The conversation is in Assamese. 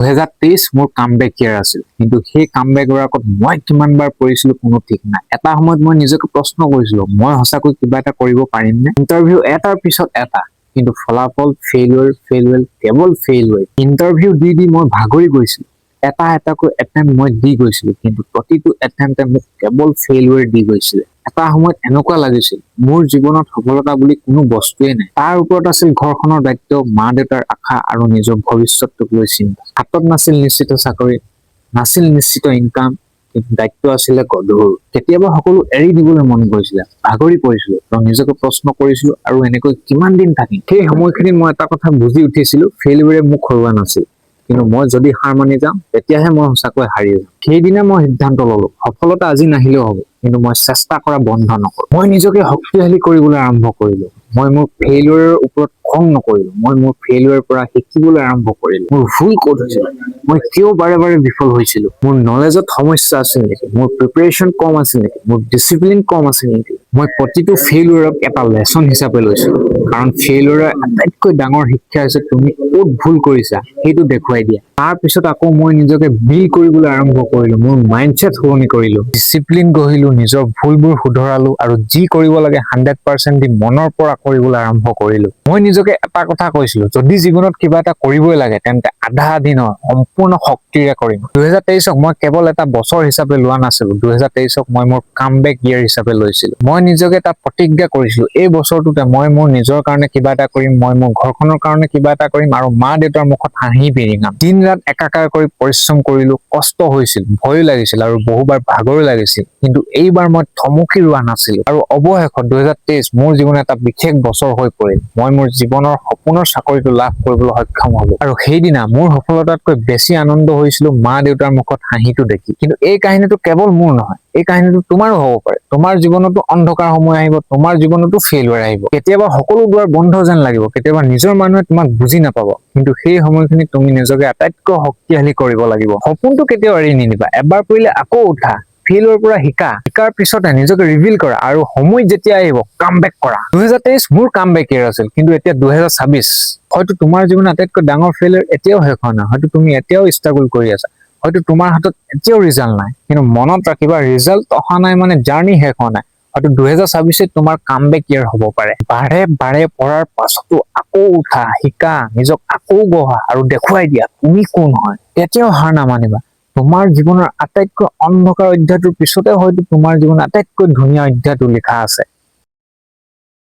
2023 মোৰ কামবেক ইয়াৰ আছিল, কিন্তু সেই কামবেকৰ আগত মই কিমানবাৰ পৰিছিলো কোনো ঠিক নাই। এটা সময়ত মই নিজকে প্ৰশ্ন কৰিছিলো, মই সঁচাকৈ কিবা এটা কৰিব পাৰিমনে? ইণ্টাৰভিউ এটাৰ পিছত এটা, কিন্তু ফলাফল ফেইলুৱেৰ কেৱল ফেইলুৱেৰ। ইণ্টাৰভিউ দি মই ভাগৰি গৈছিলো, এটা এটাকৈ এটেম্প মই দি গৈছিলো, কিন্তু প্ৰতিটো এটেম্পে মোক কেৱল ফেইলুৱেৰ দি গৈছিলে। এটা সময়ত এনেকুৱা লাগিছিল মোৰ জীৱনত সফলতা বুলি কোনো বস্তুৱে নাই। তাৰ ওপৰত আছিল ঘৰখনৰ দায়িত্ব, মা দেউতাৰ আশা আৰু নিজৰ ভৱিষ্যতটোক লৈ চিন্তা। হাতত নাছিল নিশ্চিত চাকৰি, নাছিল নিশ্চিত ইনকাম, কিন্তু দায়িত্ব আছিলে গধুৰ। কেতিয়াবা সকলো এৰি দিবলৈ মন গৈছিলে, ভাগৰি পৰিছিলো আৰু নিজকে প্ৰশ্ন কৰিছিলো আৰু এনেকৈ কিমান দিন থাকিম। সেই সময়খিনিত মই এটা কথা বুজি উঠিছিলো, ফেইলুৱেৰে মোক হৰুৱা নাছিল, কিন্তু মই যদি হাৰ মানি যাম তেতিয়াহে মই সঁচাকৈ হাৰি যাম। সেইদিনা মই সিদ্ধান্ত ললো, সফলতা আজি নাহিলেও হ'ব, কিন্তু মই চেষ্টা কৰা বন্ধ নকৰো। মই নিজকে শক্তিশালী কৰিবলৈ আৰম্ভ কৰিলো। মই মোৰ ফেইলুৱেৰৰ ওপৰত খং নকৰিলো, মই মোৰ ফেইলুৱেৰৰ পৰা শিকিবলৈ আৰম্ভ কৰিলো। মোৰ ভুল ক'ত হৈছিল, মই কিয় বাৰে বাৰে বিফল হৈছিলো, মোৰ নলেজত সমস্যা আছিল নেকি, মোৰ প্ৰিপাৰেচন কম আছিল নেকি, মোৰ ডিচিপ্লিন কম আছিল নেকি। মই প্ৰতিটো ফেইলুৱেৰক এটা লেচন হিচাপে লৈছিলো, কাৰণ ফেইলুৱেৰৰ আটাইতকৈ ডাঙৰ শিক্ষা হৈছে তুমি ক'ত ভুল কৰিছা সেইটো দেখুৱাই দিয়া। তাৰ পিছত আকৌ মই নিজকে বিল্ড কৰিবলৈ আৰম্ভ কৰিলো, মোৰ মাইণ্ডছেট সলনি কৰিলো, ডিচিপ্লিন গঢ়িলো, নিজৰ ভুলবোৰ শুধৰালো আৰু যি কৰিব লাগে 100% দি মনৰ পৰা কৰিবলৈ আৰম্ভ কৰিলো। মই নিজকে এটা কথা কৈছিলো, যদি জীৱনত কিবা এটা কৰিবই লাগে তেন্তে আধা আধি নহয়, সম্পূৰ্ণ শক্তিৰে কৰিম। 2023ক মই কেৱল এটা বছৰ হিচাপে লোৱা নাছিলো, 2023ক মই মোৰ কামবেক ইয়াৰ হিচাপে লৈছিলো। মই নিজকে এটা প্ৰতিজ্ঞা কৰিছিলো, এই বছৰটোতে মই মোৰ নিজৰ কাৰণে কিবা এটা কৰিম, মই মোৰ ঘৰখনৰ কাৰণে কিবা এটা কৰিম আৰু মা দেউতাৰ মুখত হাঁহি বিৰিঙাম। দিন ৰাত একাকাৰ কৰি পৰিশ্ৰম কৰিলো, কষ্ট হৈছিল, ভয়ো লাগিছিল আৰু বহুবাৰ ভাগৰো লাগিছিল, কিন্তু এইবাৰ মই থমকি ৰোৱা নাছিলো। আৰু অৱশেষত 2023 মোৰ জীৱনৰ এটা বিশেষ বছৰ হৈ পৰিল। মই মোৰ জীৱনৰ সপোনৰ চাকৰিটো লাভ কৰিবলৈ সক্ষম হলো, আৰু সেইদিনা মোৰ সফলতাতকৈ বেছি আনন্দ হৈছিলো মা দেউতাৰ মুখত হাঁহিটো দেখি। কিন্তু এই কাহিনীটো কেৱল মোৰ নহয়, এই কাহিনীটো তোমাৰো হ'ব পাৰে। তোমাৰ জীৱনতো অন্ধকাৰ সময় আহিব, তোমাৰ জীৱনতো ফেইলুৱেৰ আহিব। কেতিয়াবা সকলো দুৱাৰ বন্ধ যেন লাগিব, কেতিয়াবা নিজৰ মানুহে তোমাক বুজি নাপাব, কিন্তু সেই সময়খিনি তুমি নিজকে আটাইতকৈ শক্তিশালী কৰিব লাগিব। সপোনটো কেতিয়াও এৰি নিদিবা, এবাৰ পৰিলে আকৌ উঠা, ফেইলুৱেৰৰ পৰা শিকাৰ পিছতে নিজকে ৰিভিল কৰা আৰু সময় যেতিয়া আহিব কামবেক কৰা। 2023 মোৰ কামবেক ইয়াৰ আছিল, কিন্তু এতিয়া 2026 হয়তো তোমাৰ জীৱনৰ আটাইতকৈ ডাঙৰ ফেইলুৱেৰ এতিয়াও শেষ হোৱা নাই, হয়তো তুমি এতিয়াও ষ্ট্ৰাগল কৰি আছা, হয়তো তোমাৰ হাতত এতিয়াও ৰিজাল্ট নাই, কিন্তু মনত ৰাখিবা ৰিজাল্ট অহা নাই মানে জাৰ্নি শেষ হোৱা নাই। হয়তো 2026 তোমাৰ কামবেক ইয়াৰ হ'ব পাৰে। বাৰে বাৰে পঢ়াৰ পাছতো আকৌ উঠা, শিকা, নিজক আকৌ গঢ়া আৰু দেখুৱাই দিয়া তুমি কোন হয়। তেতিয়াও হাৰ নামানিবা। তোমাৰ জীৱনৰ আটাইতকৈ অন্ধকাৰ অধ্যায়টোৰ পিছতে হয়তো তোমাৰ জীৱনৰ আটাইতকৈ ধুনীয়া অধ্যায়টো লিখা আছে।